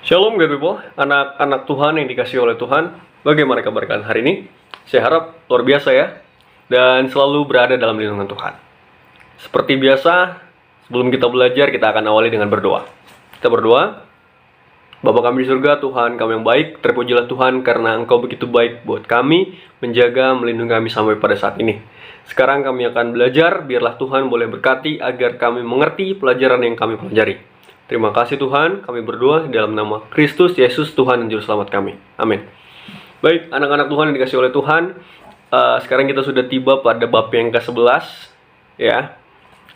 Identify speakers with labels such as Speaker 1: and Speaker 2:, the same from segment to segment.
Speaker 1: Shalom good people, anak-anak Tuhan yang dikasihi oleh Tuhan. Bagaimana kabar kalian hari ini? Saya harap luar biasa ya, dan selalu berada dalam lindungan Tuhan. Seperti biasa, sebelum kita belajar, kita akan awali dengan berdoa. Kita berdoa. Bapa kami di surga, Tuhan kami yang baik, terpujilah Tuhan karena Engkau begitu baik buat kami, menjaga, melindungi kami sampai pada saat ini. Sekarang kami akan belajar, biarlah Tuhan boleh berkati agar kami mengerti pelajaran yang kami pelajari. Terima kasih Tuhan, kami berdoa dalam nama Kristus Yesus Tuhan dan Juru Selamat kami. Amin. Baik, anak-anak Tuhan yang dikasihi oleh Tuhan, sekarang kita sudah tiba pada bab yang ke-11 ya,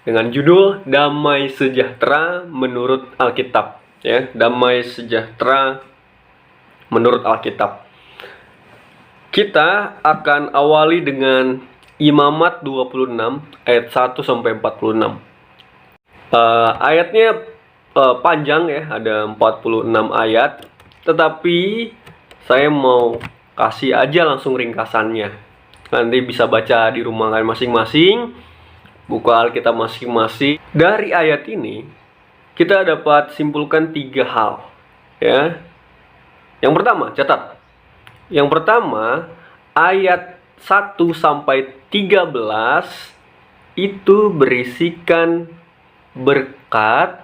Speaker 1: dengan judul Damai Sejahtera menurut Alkitab ya, Damai Sejahtera menurut Alkitab. Kita akan awali dengan Imamat 26 ayat 1 sampai 46. Ayatnya panjang ya, ada 46 ayat, tetapi saya mau kasih aja langsung ringkasannya. Nanti bisa baca di rumah kalian masing-masing, buka Alkitab masing-masing. Dari ayat ini kita dapat simpulkan 3 hal ya. Yang pertama, catat. Yang pertama, ayat 1 sampai 13 itu berisikan berkat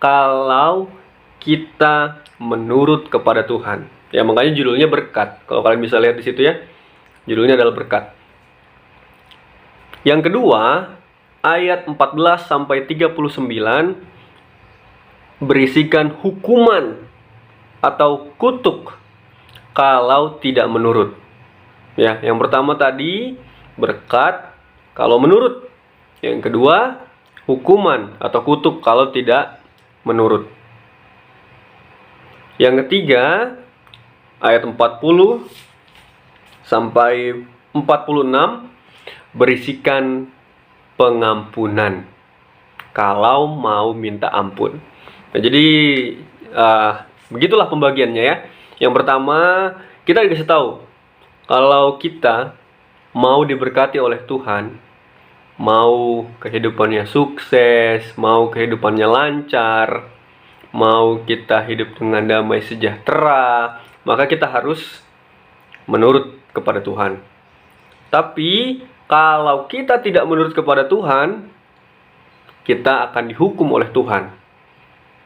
Speaker 1: kalau kita menurut kepada Tuhan. Ya, makanya judulnya berkat. Kalau kalian bisa lihat di situ ya, judulnya adalah berkat. Yang kedua, ayat 14 sampai 39 berisikan hukuman atau kutuk kalau tidak menurut. Ya, yang pertama tadi berkat kalau menurut. Yang kedua, hukuman atau kutuk kalau tidak menurut. Yang ketiga, ayat 40 sampai 46 berisikan pengampunan kalau mau minta ampun. Nah, jadi begitulah pembagiannya ya. Yang pertama, kita dikasih tahu kalau kita mau diberkati oleh Tuhan, mau kehidupannya sukses, mau kehidupannya lancar, mau kita hidup dengan damai sejahtera, maka kita harus menurut kepada Tuhan. Tapi kalau kita tidak menurut kepada Tuhan, kita akan dihukum oleh Tuhan.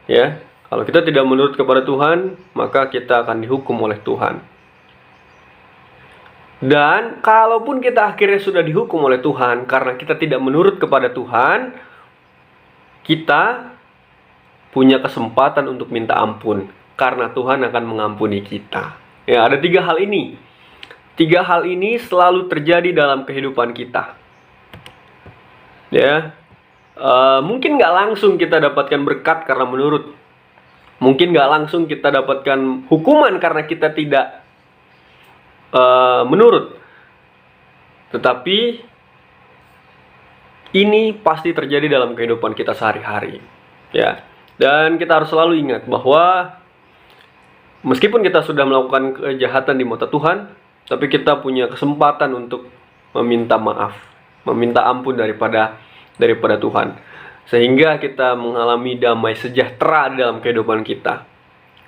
Speaker 1: Ya, kalau kita tidak menurut kepada Tuhan, maka kita akan dihukum oleh Tuhan. Dan kalaupun kita akhirnya sudah dihukum oleh Tuhan karena kita tidak menurut kepada Tuhan, kita punya kesempatan untuk minta ampun karena Tuhan akan mengampuni kita. Ya, ada 3 hal ini. 3 hal ini selalu terjadi dalam kehidupan kita. Ya, mungkin nggak langsung kita dapatkan berkat karena menurut. Mungkin nggak langsung kita dapatkan hukuman karena kita tidak menurut, tetapi ini pasti terjadi dalam kehidupan kita sehari-hari ya. Dan kita harus selalu ingat bahwa meskipun kita sudah melakukan kejahatan di mata Tuhan, tapi kita punya kesempatan untuk meminta maaf, meminta ampun daripada Tuhan, sehingga kita mengalami damai sejahtera dalam kehidupan kita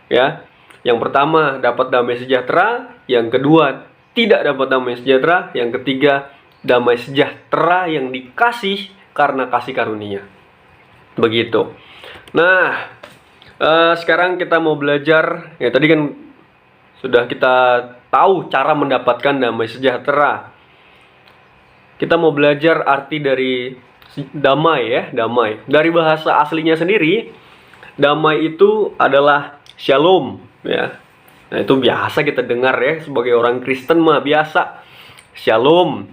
Speaker 1: ya. Yang pertama, dapat damai sejahtera. Yang kedua, tidak dapat damai sejahtera. Yang ketiga, damai sejahtera yang dikasih karena kasih karunia. Begitu. Nah, sekarang kita mau belajar. Ya, tadi kan sudah kita tahu cara mendapatkan damai sejahtera. Kita mau belajar arti dari damai ya, damai. Dari bahasa aslinya sendiri, damai itu adalah shalom. Ya, nah itu biasa kita dengar ya, sebagai orang Kristen mah biasa shalom.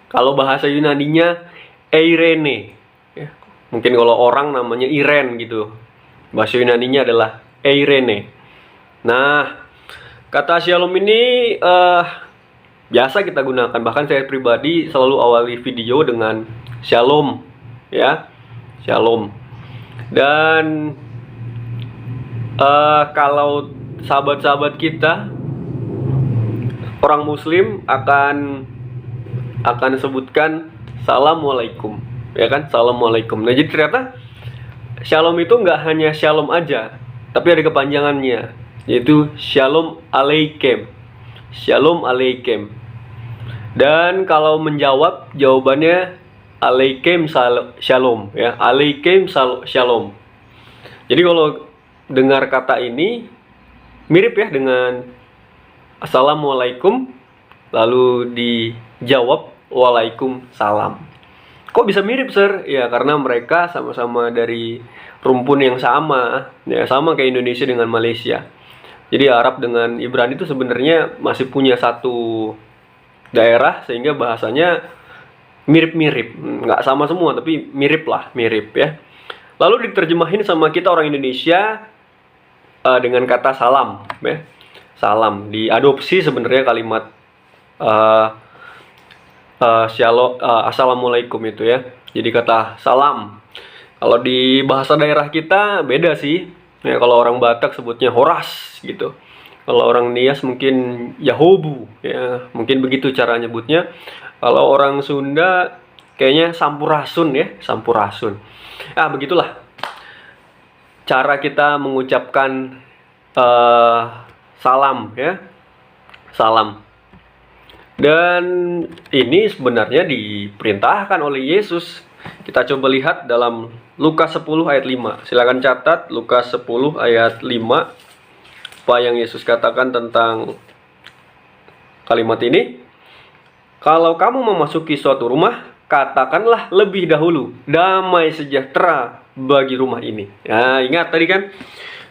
Speaker 1: Kalau bahasa Yunaninya eirene ya. Mungkin kalau orang namanya Iren gitu, bahasa Yunaninya adalah eirene. Nah, kata shalom ini biasa kita gunakan. Bahkan saya pribadi selalu awali video dengan shalom ya, shalom. Dan kalau sahabat-sahabat kita orang Muslim akan sebutkan Assalamualaikum, ya kan? Assalamualaikum. Nah, jadi ternyata shalom itu nggak hanya shalom aja, tapi ada kepanjangannya, yaitu Shalom Aleichem. Shalom Aleichem. Dan kalau menjawab, jawabannya Aleichem Shalom, ya. Aleichem Shalom. Jadi kalau dengar kata ini mirip ya dengan Assalamualaikum, lalu dijawab Waalaikumsalam. Kok bisa mirip, Sir? Ya, karena mereka sama-sama dari rumpun yang sama, ya, sama kayak Indonesia dengan Malaysia. Jadi Arab dengan Ibrani itu sebenarnya masih punya satu daerah, sehingga bahasanya mirip-mirip. Nggak sama semua, tapi mirip lah, mirip ya. Lalu diterjemahin sama kita orang Indonesia dengan kata salam, ya. Salam diadopsi sebenarnya kalimat Shalom, assalamualaikum itu ya. Jadi kata salam. Kalau di bahasa daerah kita beda sih. Ya, kalau orang Batak sebutnya horas gitu. Kalau orang Nias mungkin yahobu, ya mungkin begitu cara nyebutnya. Kalau orang Sunda kayaknya sampurasun ya, sampurasun. Begitulah cara kita mengucapkan salam ya, salam. Dan ini sebenarnya diperintahkan oleh Yesus. Kita coba lihat dalam Lukas 10 ayat 5. Silakan catat Lukas 10 ayat 5. Apa yang Yesus katakan tentang kalimat ini? Kalau kamu memasuki suatu rumah, katakanlah lebih dahulu, damai sejahtera bagi rumah ini. Ya, ingat tadi kan,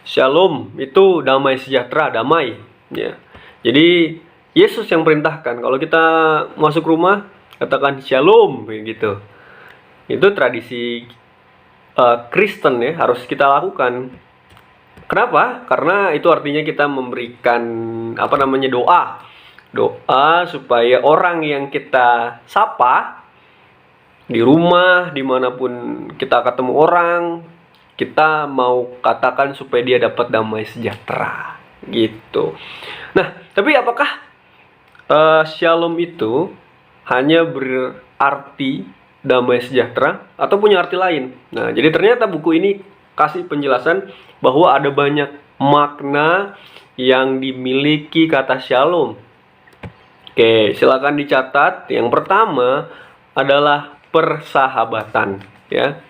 Speaker 1: Shalom itu damai sejahtera, damai. Ya. Jadi Yesus yang perintahkan, kalau kita masuk rumah, katakan Shalom, gitu. Itu tradisi Kristen ya, harus kita lakukan. Kenapa? Karena itu artinya kita memberikan doa supaya orang yang kita sapa di rumah, dimanapun kita ketemu orang, kita mau katakan supaya dia dapat damai sejahtera, gitu. Nah, tapi apakah Shalom itu hanya berarti damai sejahtera atau punya arti lain? Nah, jadi ternyata buku ini kasih penjelasan bahwa ada banyak makna yang dimiliki kata Shalom. Oke, silakan dicatat. Yang pertama adalah persahabatan, ya.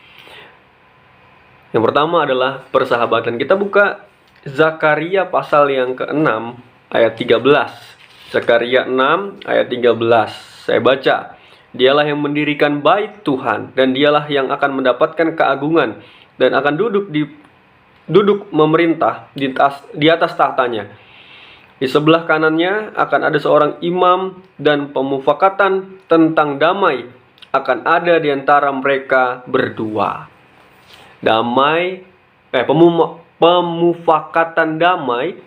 Speaker 1: Yang pertama adalah persahabatan. Kita buka Zakaria pasal yang ke-6 ayat 13. Zakaria 6 ayat 13. Saya baca. Dialah yang mendirikan bait Tuhan, dan dialah yang akan mendapatkan keagungan dan akan duduk memerintah di atas tahtanya. Di sebelah kanannya akan ada seorang imam, dan pemufakatan tentang damai akan ada di antara mereka berdua. Pemufakatan damai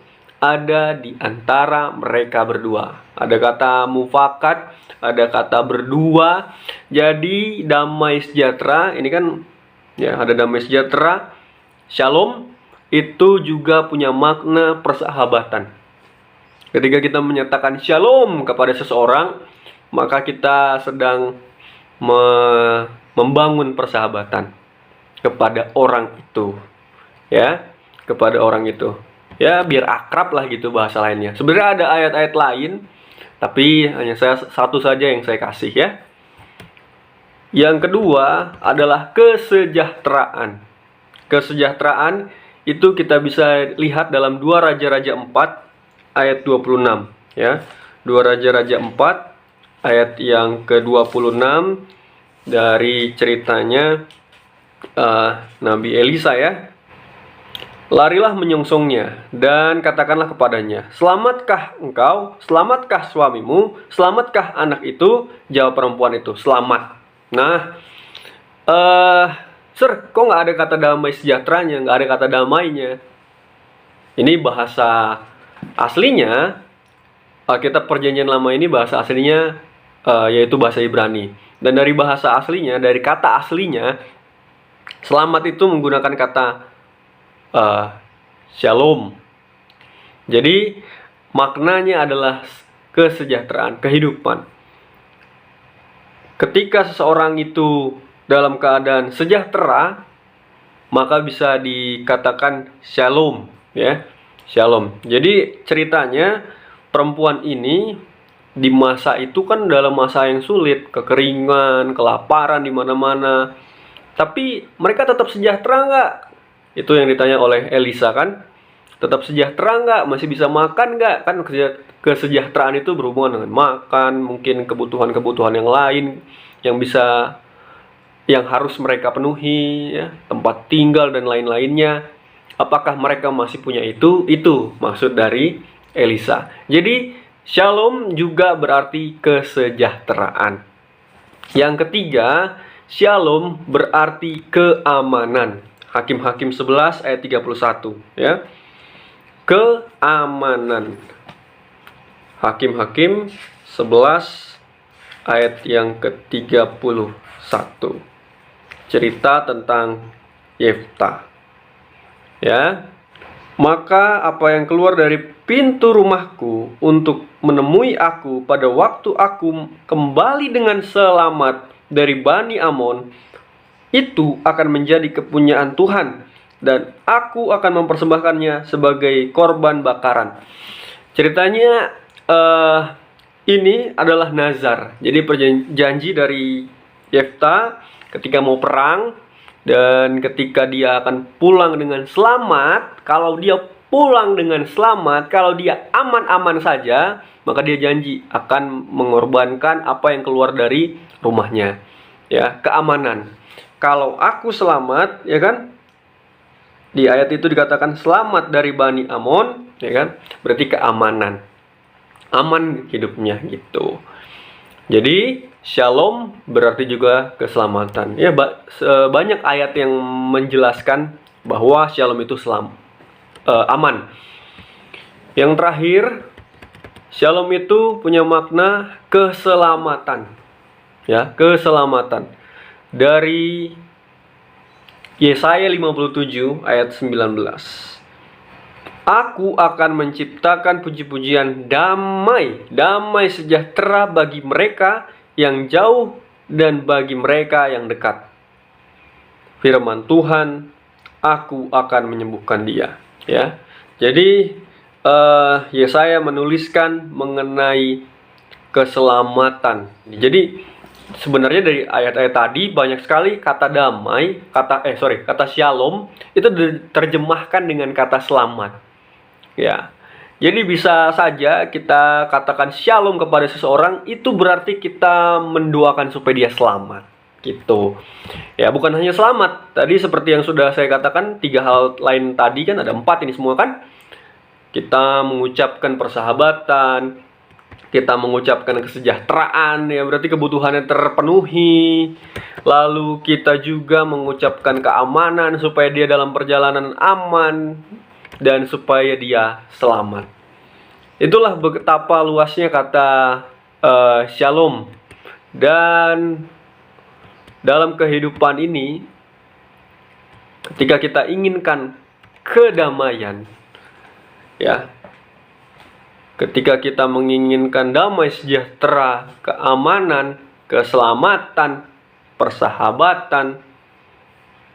Speaker 1: ada di antara mereka berdua. Ada kata mufakat, ada kata berdua. Jadi damai sejahtera ini kan ya, ada damai sejahtera. Shalom itu juga punya makna persahabatan. Ketika kita menyatakan shalom kepada seseorang, maka kita sedang membangun persahabatan kepada orang itu. Ya, kepada orang itu. Ya, biar akrab lah gitu bahasa lainnya. Sebenarnya ada ayat-ayat lain, tapi hanya satu saja yang saya kasih ya. Yang kedua adalah kesejahteraan. Kesejahteraan itu kita bisa lihat dalam 2 Raja-Raja 4 ayat 26 ya. 2 Raja-Raja 4 ayat yang ke-26 dari ceritanya Nabi Elisa ya. Larilah menyongsongnya dan katakanlah kepadanya, selamatkah engkau, selamatkah suamimu, selamatkah anak itu? Jawab perempuan itu, selamat. Nah, Sir, kok nggak ada kata damai sejahteranya, nggak ada kata damainya? Ini bahasa aslinya, Alkitab Perjanjian Lama ini bahasa aslinya yaitu bahasa Ibrani. Dan dari bahasa aslinya, dari kata aslinya, selamat itu menggunakan kata shalom. Jadi maknanya adalah kesejahteraan, kehidupan. Ketika seseorang itu dalam keadaan sejahtera, maka bisa dikatakan shalom ya. Shalom. Jadi ceritanya perempuan ini di masa itu kan dalam masa yang sulit, kekeringan, kelaparan di mana-mana. Tapi mereka tetap sejahtera nggak? Itu yang ditanya oleh Elisa kan. Tetap sejahtera nggak? Masih bisa makan nggak? Kan kesejahteraan itu berhubungan dengan makan, mungkin kebutuhan-kebutuhan yang lain yang harus mereka penuhi, ya, tempat tinggal dan lain-lainnya. Apakah mereka masih punya itu? Itu maksud dari Elisa. Jadi shalom juga berarti kesejahteraan. Yang ketiga, shalom berarti keamanan. Hakim-Hakim 11 ayat 31, ya. Keamanan. Hakim-Hakim 11 ayat yang ke-31. Cerita tentang Yefta. Ya. Maka apa yang keluar dari pintu rumahku untuk menemui aku pada waktu aku kembali dengan selamat dari Bani Amon, itu akan menjadi kepunyaan Tuhan, dan aku akan mempersembahkannya sebagai korban bakaran. Ceritanya ini adalah nazar. Jadi perjanji dari Yefta ketika mau perang, dan ketika dia akan pulang dengan selamat. Kalau dia pulang dengan selamat, kalau dia aman-aman saja, maka dia janji akan mengorbankan apa yang keluar dari rumahnya, ya, keamanan. Kalau aku selamat, ya kan, di ayat itu dikatakan selamat dari Bani Amon, ya kan, berarti keamanan, aman hidupnya gitu. Jadi shalom berarti juga keselamatan. Ya, banyak ayat yang menjelaskan bahwa shalom itu aman. Yang terakhir, shalom itu punya makna keselamatan. Ya, keselamatan. Dari Yesaya 57 ayat 19. Aku akan menciptakan puji-pujian damai sejahtera bagi mereka yang jauh dan bagi mereka yang dekat. Firman Tuhan, aku akan menyembuhkan dia. Ya, jadi Yesaya menuliskan mengenai keselamatan. Jadi sebenarnya dari ayat-ayat tadi banyak sekali kata damai, kata shalom itu diterjemahkan dengan kata selamat. Ya, jadi bisa saja kita katakan shalom kepada seseorang, itu berarti kita mendoakan supaya dia selamat, gitu. Ya, bukan hanya selamat. Tadi seperti yang sudah saya katakan, 3 hal lain tadi kan, ada 4 ini semua kan. Kita mengucapkan persahabatan, kita mengucapkan kesejahteraan, ya berarti kebutuhannya terpenuhi. Lalu kita juga mengucapkan keamanan supaya dia dalam perjalanan aman, dan supaya dia selamat. Itulah betapa luasnya kata shalom. Dan dalam kehidupan ini, ketika kita inginkan kedamaian, ya, ketika kita menginginkan damai sejahtera, keamanan, keselamatan, persahabatan,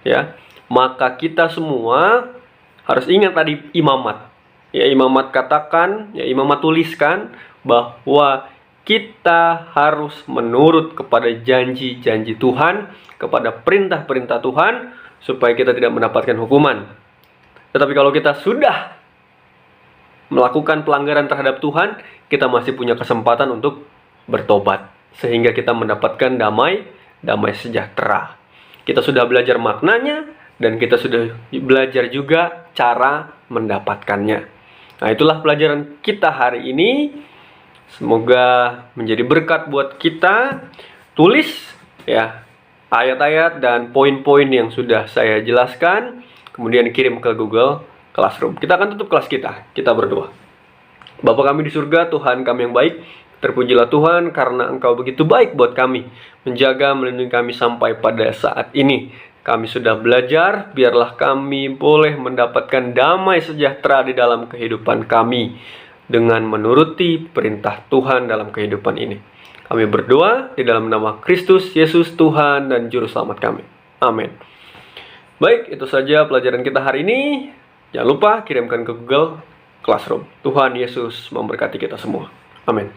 Speaker 1: ya, maka kita semua harus ingat tadi imamat. Ya, imamat katakan, ya, imamat tuliskan bahwa kita harus menurut kepada janji-janji Tuhan, kepada perintah-perintah Tuhan, supaya kita tidak mendapatkan hukuman. Tetapi kalau kita sudah melakukan pelanggaran terhadap Tuhan, kita masih punya kesempatan untuk bertobat, sehingga kita mendapatkan damai sejahtera. Kita sudah belajar maknanya, dan kita sudah belajar juga cara mendapatkannya. Nah, itulah pelajaran kita hari ini. Semoga menjadi berkat buat kita. Tulis, ya, ayat-ayat dan poin-poin yang sudah saya jelaskan, kemudian kirim ke Google Classroom. Kita akan tutup kelas kita. Kita berdoa. Bapa kami di surga, Tuhan kami yang baik, terpujilah Tuhan karena Engkau begitu baik buat kami, menjaga, melindungi kami sampai pada saat ini. Kami sudah belajar, biarlah kami boleh mendapatkan damai sejahtera di dalam kehidupan kami dengan menuruti perintah Tuhan dalam kehidupan ini. Kami berdoa di dalam nama Kristus Yesus Tuhan dan Juru Selamat kami. Amin. Baik, itu saja pelajaran kita hari ini. Jangan lupa kirimkan ke Google Classroom. Tuhan Yesus memberkati kita semua. Amin.